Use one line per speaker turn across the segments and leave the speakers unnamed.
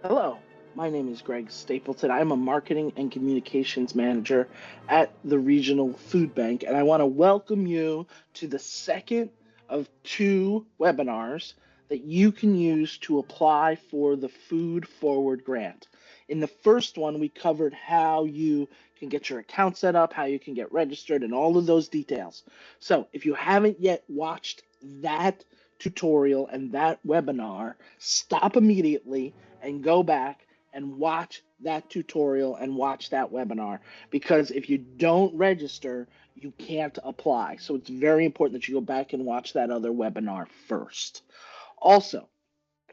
Hello, my name is Greg Stapleton. I'm a marketing and communications manager at the Regional Food Bank, and I want to welcome you to the second of two webinars that you can use to apply for the Food Forward grant. In the first one, we covered how you can get your account set up, how you can get registered, and all of those details. So if you haven't yet watched that tutorial and that webinar, stop immediately and go back and watch that tutorial and watch that webinar, because if you don't register, you can't apply. So it's very important that you go back and watch that other webinar first. Also,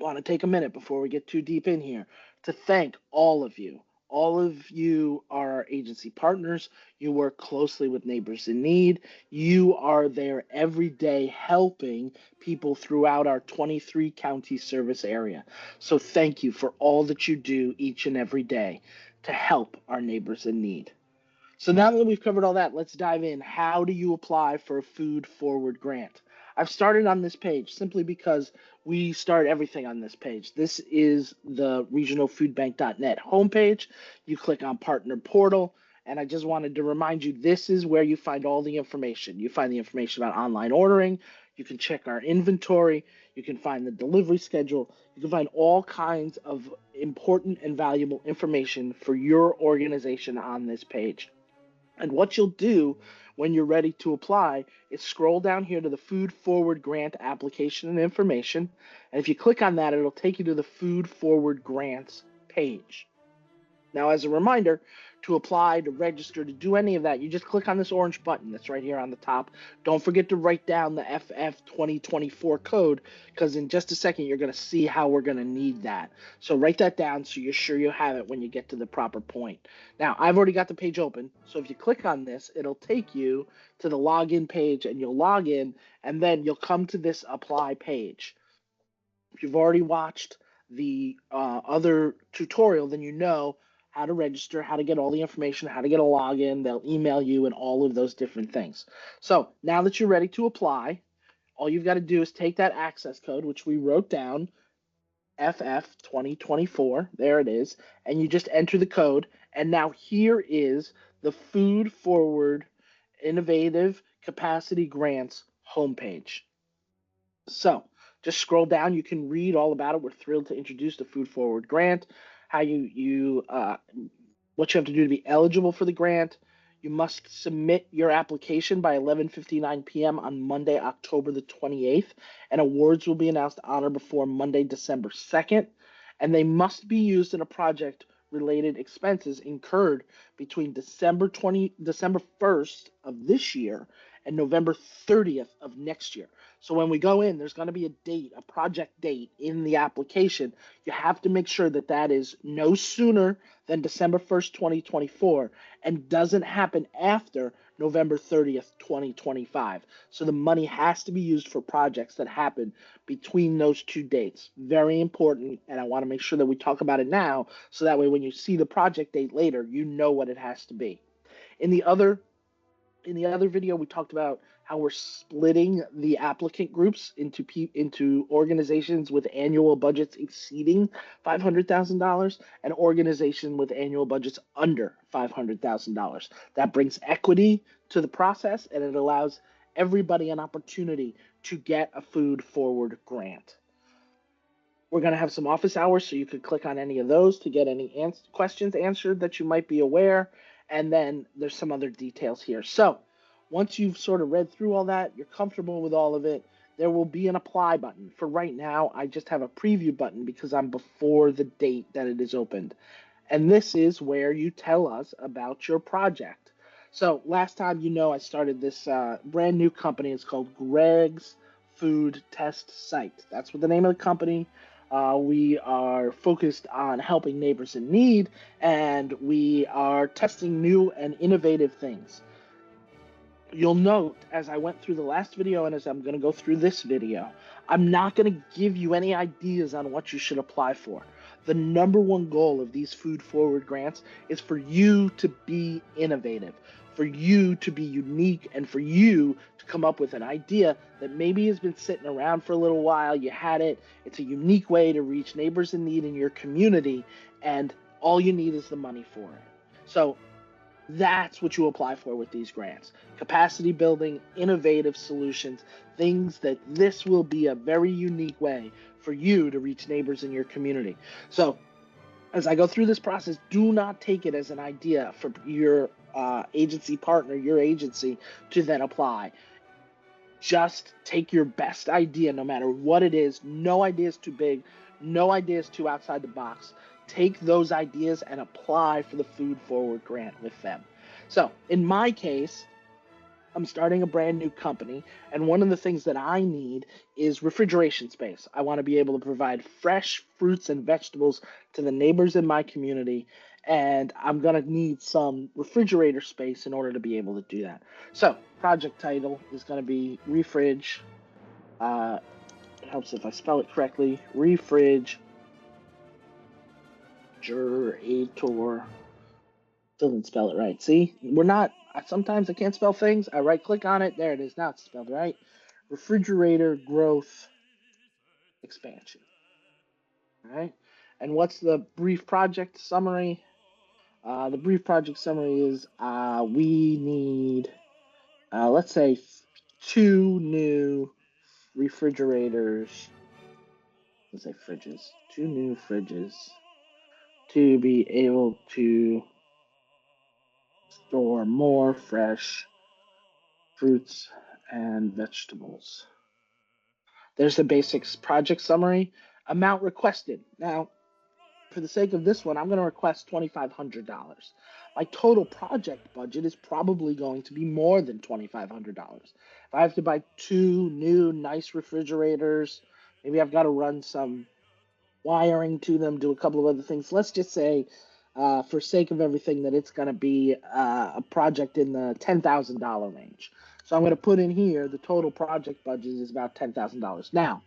I want to take a minute before we get too deep in here to thank all of you. All of you are our agency partners. You work closely with Neighbors in Need. You are there every day helping people throughout our 23 county service area. So thank you for all that you do each and every day to help our neighbors in need. So now that we've covered all that, let's dive in. How do you apply for a Food Forward grant? I've started on this page simply because we start everything on this page. This is the regionalfoodbank.net homepage. You click on Partner Portal, and I just wanted to remind you, this is where you find all the information. You find the information about online ordering. You can check our inventory. You can find the delivery schedule. You can find all kinds of important and valuable information for your organization on this page. And what you'll do when you're ready to apply is scroll down here to the Food Forward Grant application and information. And if you click on that, it'll take you to the Food Forward Grants page. Now, as a reminder, to apply, to register, to do any of that, you just click on this orange button that's right here on the top. Don't forget to write down the FF 2024 code, because in just a second, you're going to see how we're going to need that. So write that down so you're sure you have it when you get to the proper point. Now, I've already got the page open, so if you click on this, it'll take you to the login page, and you'll log in, and then you'll come to this apply page. If you've already watched the other tutorial, then you know how to register, how to get all the information, how to get a login. They'll email you and all of those different things. So now that you're ready to apply, all you've got to do is take that access code, which we wrote down, FF 2024, there it is, and you just enter the code. And now here is the Food Forward Innovative Capacity Grants homepage. So just scroll down. You can read all about it. We're thrilled to introduce the Food Forward grant, how what you have to do to be eligible for the grant. You must submit your application by 11:59 p.m. on Monday, October the 28th, and awards will be announced on or before Monday, December 2nd, and they must be used in a project related expenses incurred between December 1st of this year and November 30th of next year. So when we go in, there's going to be a date, a project date in the application. You have to make sure that that is no sooner than December 1st, 2024, and doesn't happen after November 30th, 2025. So the money has to be used for projects that happen between those two dates. Very important, and I want to make sure that we talk about it now, so that way when you see the project date later, you know what it has to be. In the other video, we talked about how we're splitting the applicant groups into organizations with annual budgets exceeding $500,000 and organizations with annual budgets under $500,000. That brings equity to the process, and it allows everybody an opportunity to get a Food Forward grant. We're going to have some office hours, so you could click on any of those to get any questions answered that you might be aware. And then there's some other details here. So once you've sort of read through all that, you're comfortable with all of it, there will be an apply button. For right now, I just have a preview button because I'm before the date that it is opened. And this is where you tell us about your project. So last time, I started this brand new company. It's called Greg's Food Test Site. That's what the name of the company. We are focused on helping neighbors in need, and we are testing new and innovative things. You'll note, as I went through the last video and as I'm going to go through this video, I'm not going to give you any ideas on what you should apply for. the number one goal of these Food Forward grants is for you to be innovative, for you to be unique, and for you to come up with an idea that maybe has been sitting around for a little while. You had it, it's a unique way to reach neighbors in need in your community, and all you need is the money for it. So that's what you apply for with these grants. Capacity building, innovative solutions, things that this will be a very unique way for you to reach neighbors in your community. So, as I go through this process, do not take it as an idea for your agency partner, your agency, to then apply. Just take your best idea, no matter what it is. No idea is too big, no idea is too outside the box. Take those ideas and apply for the Food Forward grant with them. So, in my case, I'm starting a brand new company, and one of the things that I need is refrigeration space. I want to be able to provide fresh fruits and vegetables to the neighbors in my community, and I'm going to need some refrigerator space in order to be able to do that. So, project title is going to be Refridge. It helps if I spell it correctly. Refridgerator. Still didn't spell it right. See, we're not. Sometimes I can't spell things. I right click on it. There it is. Now it's spelled right. Refrigerator growth expansion. All right. And what's the brief project summary? The brief project summary is we need, let's say, two new refrigerators. Let's say fridges. Two new fridges to be able to store more fresh fruits and vegetables. There's the basics project summary. Amount requested. Now, for the sake of this one, I'm going to request $2,500. My total project budget is probably going to be more than $2,500. If I have to buy two new nice refrigerators, maybe I've got to run some wiring to them, do a couple of other things. Let's just say, for sake of everything, that it's going to be a project in the $10,000 range. So I'm going to put in here the total project budget is about $10,000. Now,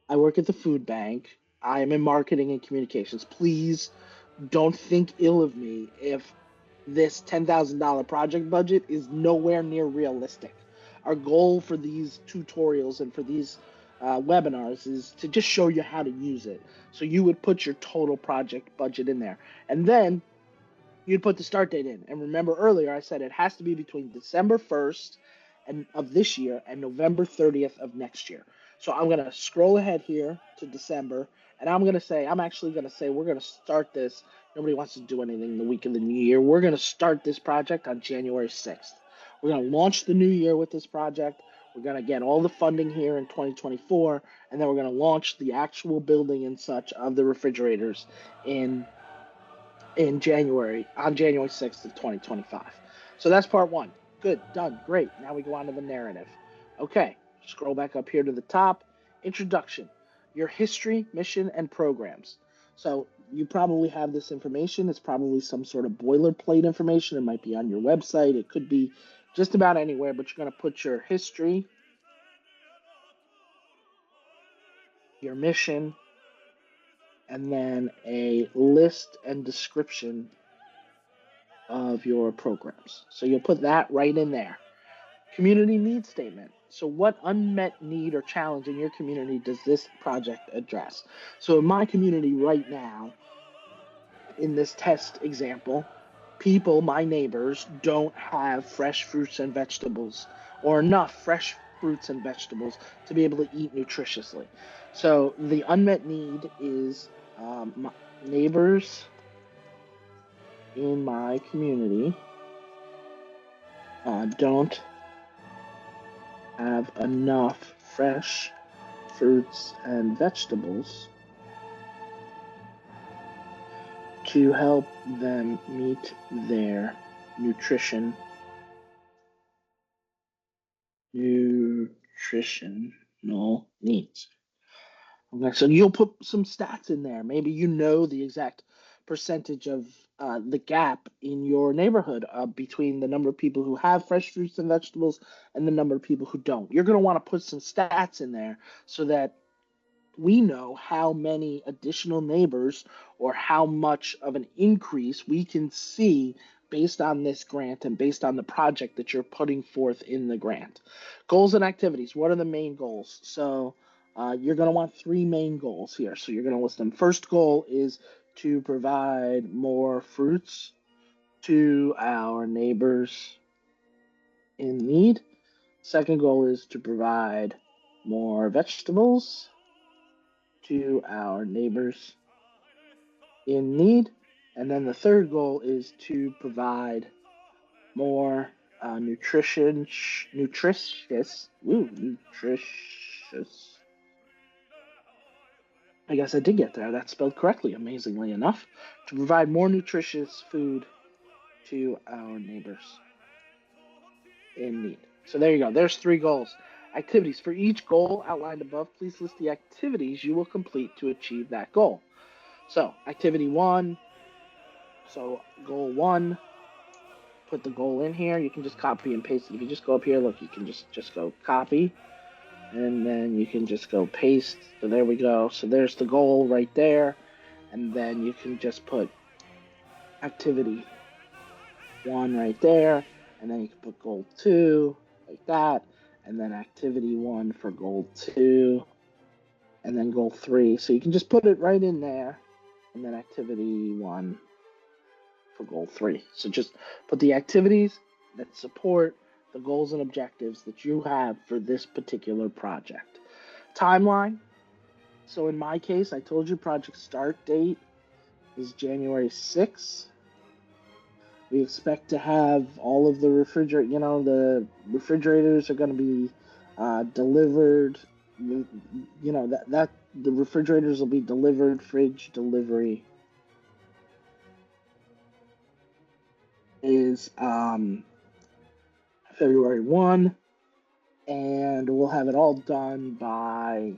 I work at the food bank. I am in marketing and communications. Please don't think ill of me if this $10,000 project budget is nowhere near realistic. Our goal for these tutorials and for these webinars is to just show you how to use it. So you would put your total project budget in there. And then you'd put the start date in. And remember earlier, I said it has to be between December 1st of this year and November 30th of next year. So I'm going to scroll ahead here to December, and I'm actually going to say we're going to start this. Nobody wants to do anything the week of the new year. We're going to start this project on January 6th. We're going to launch the new year with this project. We're going to get all the funding here in 2024, and then we're going to launch the actual building and such of the refrigerators in January, on January 6th of 2025. So that's part one. Good, done, great. Now we go on to the narrative. Okay, scroll back up here to the top. Introduction, your history, mission, and programs. So you probably have this information. It's probably some sort of boilerplate information. It might be on your website. It could be just about anywhere, but you're going to put your history, your mission, and then a list and description of your programs. So you'll put that right in there. Community need statement. So what unmet need or challenge in your community does this project address? So in my community right now, in this test example, people, my neighbors, don't have fresh fruits and vegetables or enough fresh fruits and vegetables to be able to eat nutritiously. So the unmet need is my neighbors in my community don't have enough fresh fruits and vegetables to help them meet their nutritional needs. Okay, so you'll put some stats in there. Maybe you know the exact percentage of the gap in your neighborhood between the number of people who have fresh fruits and vegetables and the number of people who don't. You're going to want to put some stats in there so that we know how many additional neighbors or how much of an increase we can see based on this grant and based on the project that you're putting forth in the grant. Goals and activities. What are the main goals? So you're going to want three main goals here. So you're going to list them. First goal is to provide more fruits to our neighbors in need. Second goal is to provide more vegetables to our neighbors in need. And then the third goal is to provide more nutritious. I guess I did get there. That's spelled correctly, amazingly enough. To provide more nutritious food to our neighbors in need. So there you go. There's three goals. Activities. For each goal outlined above, please list the activities you will complete to achieve that goal. So, activity one. So, goal one, put the goal in here. You can just copy and paste it. If you just go up here, look, you can just go copy, and then you can just go paste. So there we go. So there's the goal right there, and then you can just put activity one right there, and then you can put goal two like that, and then activity one for goal two, and then goal three. So you can just put it right in there, and then activity one for goal three. So just put the activities that support the goals and objectives that you have for this particular project. Timeline. So in my case, I told you project start date is January 6th. We expect to have all of the the refrigerators are going to be delivered. That the refrigerators will be delivered. Fridge delivery is February 1, and we'll have it all done by,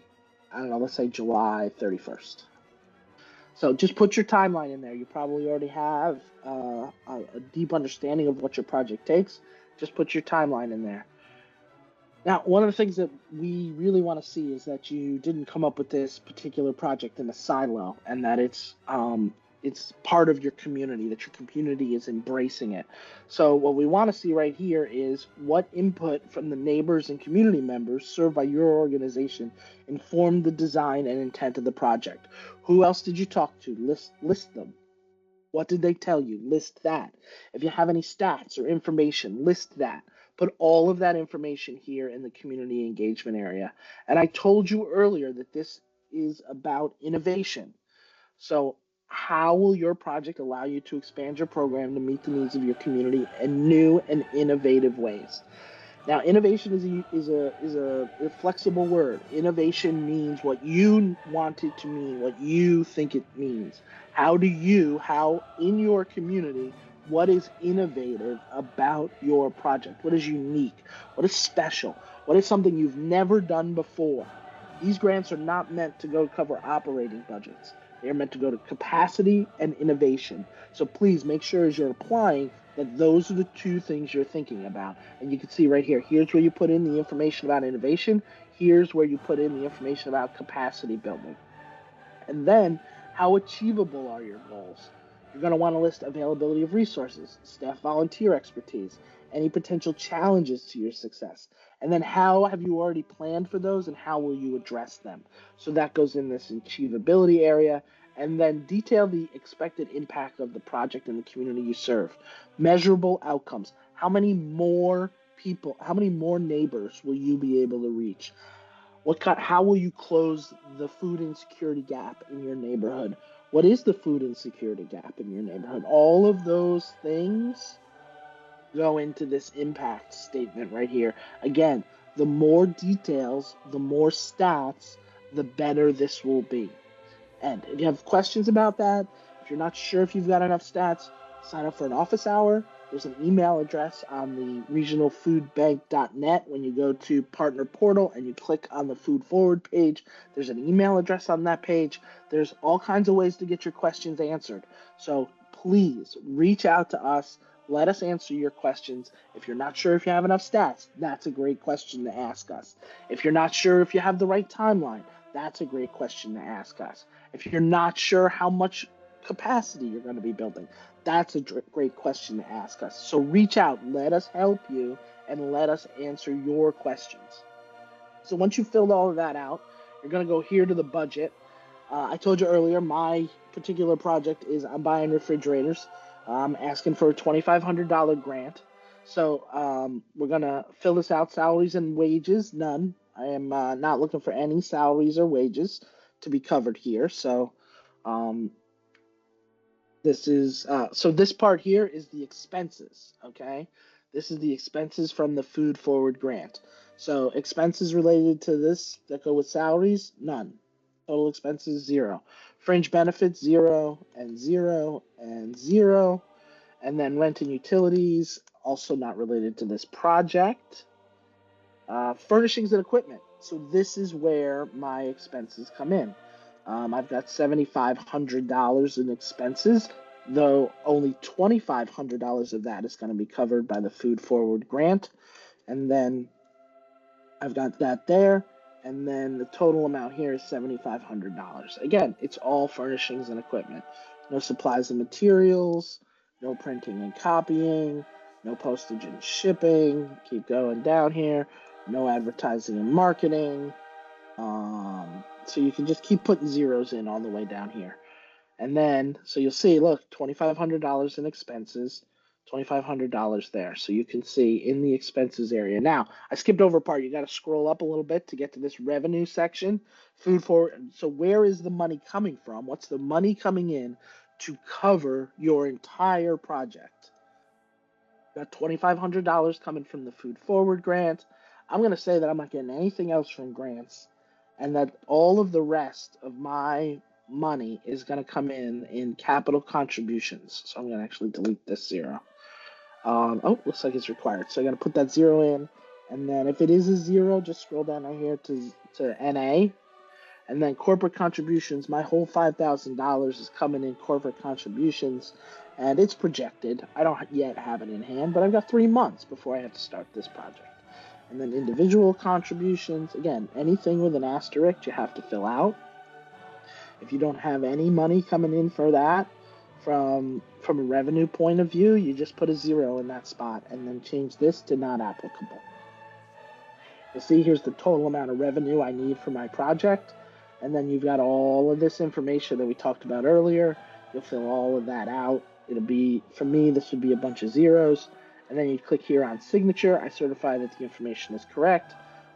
I don't know, let's say July 31st. So just put your timeline in there. You probably already have a deep understanding of what your project takes. Just put your timeline in there. Now, one of the things that we really want to see is that you didn't come up with this particular project in a silo, and that it's part of your community, that your community is embracing it. So what we want to see right here is what input from the neighbors and community members served by your organization informed the design and intent of the project. Who else did you talk to? List them. What did they tell you? List that. If you have any stats or information, list that. Put all of that information here in the community engagement area. And I told you earlier that this is about innovation. So, how will your project allow you to expand your program to meet the needs of your community in new and innovative ways? Now, innovation is a flexible word. Innovation means what you want it to mean, what you think it means. How in your community, what is innovative about your project? What is unique? What is special? What is something you've never done before? These grants are not meant to go cover operating budgets. They are meant to go to capacity and innovation. So please make sure as you're applying that those are the two things you're thinking about. And you can see right here, here's where you put in the information about innovation. Here's where you put in the information about capacity building. And then, how achievable are your goals? You're going to want to list availability of resources, staff volunteer expertise, any potential challenges to your success. And then how have you already planned for those and how will you address them? So that goes in this achievability area. And then detail the expected impact of the project in the community you serve. Measurable outcomes. How many more people, how many more neighbors will you be able to reach? How will you close the food insecurity gap in your neighborhood? What is the food insecurity gap in your neighborhood? All of those things go into this impact statement right here. Again, the more details, the more stats, the better this will be. And if you have questions about that, if you're not sure if you've got enough stats, sign up for an office hour. There's an email address on the regionalfoodbank.net. When you go to partner portal and you click on the FoodForward page, there's an email address on that page. There's all kinds of ways to get your questions answered. So please reach out to us. Let us answer your questions. If you're not sure if you have enough stats, that's a great question to ask us. If you're not sure if you have the right timeline, That's a great question to ask us. If you're not sure how much capacity you're going to be building, that's a great question to ask us. So reach out, let us help you, and let us answer your questions. So once you've filled all of that out, you're going to go here to the budget. I told you earlier, my particular project is I'm buying refrigerators. I'm asking for a $2,500 grant. So we're going to fill this out. Salaries and wages, none. I am not looking for any salaries or wages to be covered here. So um, this part here is the expenses, okay? This is the expenses from the Food Forward grant. So expenses related to this that go with salaries, none. Total expenses, zero. Fringe benefits, zero and zero and zero. And then rent and utilities, also not related to this project. Furnishings and equipment. So this is where my expenses come in. I've got $7,500 in expenses, though only $2,500 of that is going to be covered by the Food Forward grant. And then I've got that there. And then the total amount here is $7,500. Again, it's all furnishings and equipment. No supplies and materials, no printing and copying, no postage and shipping. Keep going down here. No advertising and marketing. So you can just keep putting zeros in all the way down here. And then, so you'll see, look, $2,500 in expenses, $2,500 there. So you can see in the expenses area. Now, I skipped over a part. You got to scroll up a little bit to get to this revenue section. Food forward. So where is the money coming from? What's the money coming in to cover your entire project? Got $2,500 coming from the Food Forward grant. I'm going to say that I'm not getting anything else from grants, and that all of the rest of my money is going to come in capital contributions. So I'm going to actually delete this zero. Oh, looks like it's required. So I'm going to put that zero in, and then if it is a zero, just scroll down right here to NA. And then corporate contributions, my whole $5,000 is coming in corporate contributions, and it's projected. I don't yet have it in hand, but I've got 3 months before I have to start this project. And then individual contributions, again, anything with an asterisk you have to fill out. If you don't have any money coming in for that from a revenue point of view, you just put a zero in that spot and then change this to not applicable. You'll see here's the total amount of revenue I need for my project. And then you've got all of this information that we talked about earlier. You'll fill all of that out. It'll be, for me, this would be a bunch of zeros. And then you click here on signature. I certify that the information is correct.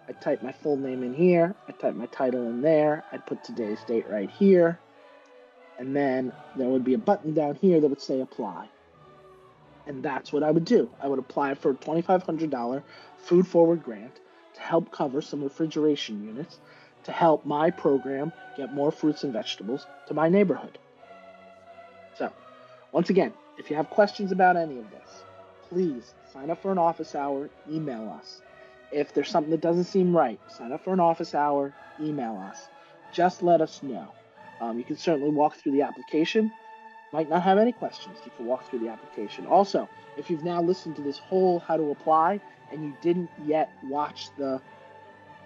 I type my full name in here. I type my title in there. I put today's date right here. And then there would be a button down here that would say apply. And that's what I would do. I would apply for a $2,500 Food Forward grant to help cover some refrigeration units to help my program get more fruits and vegetables to my neighborhood. So, once again, if you have questions about any of this, please sign up for an office hour, email us. If there's something that doesn't seem right, sign up for an office hour, email us. Just let us know. You can certainly walk through the application. Might not have any questions. You can walk through the application. Also, if you've now listened to this whole how to apply and you didn't yet watch the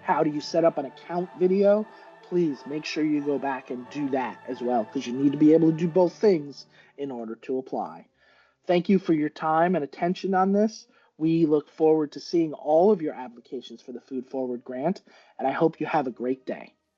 how do you set up an account video, please make sure you go back and do that as well, because you need to be able to do both things in order to apply. Thank you for your time and attention on this. We look forward to seeing all of your applications for the Food Forward grant, and I hope you have a great day.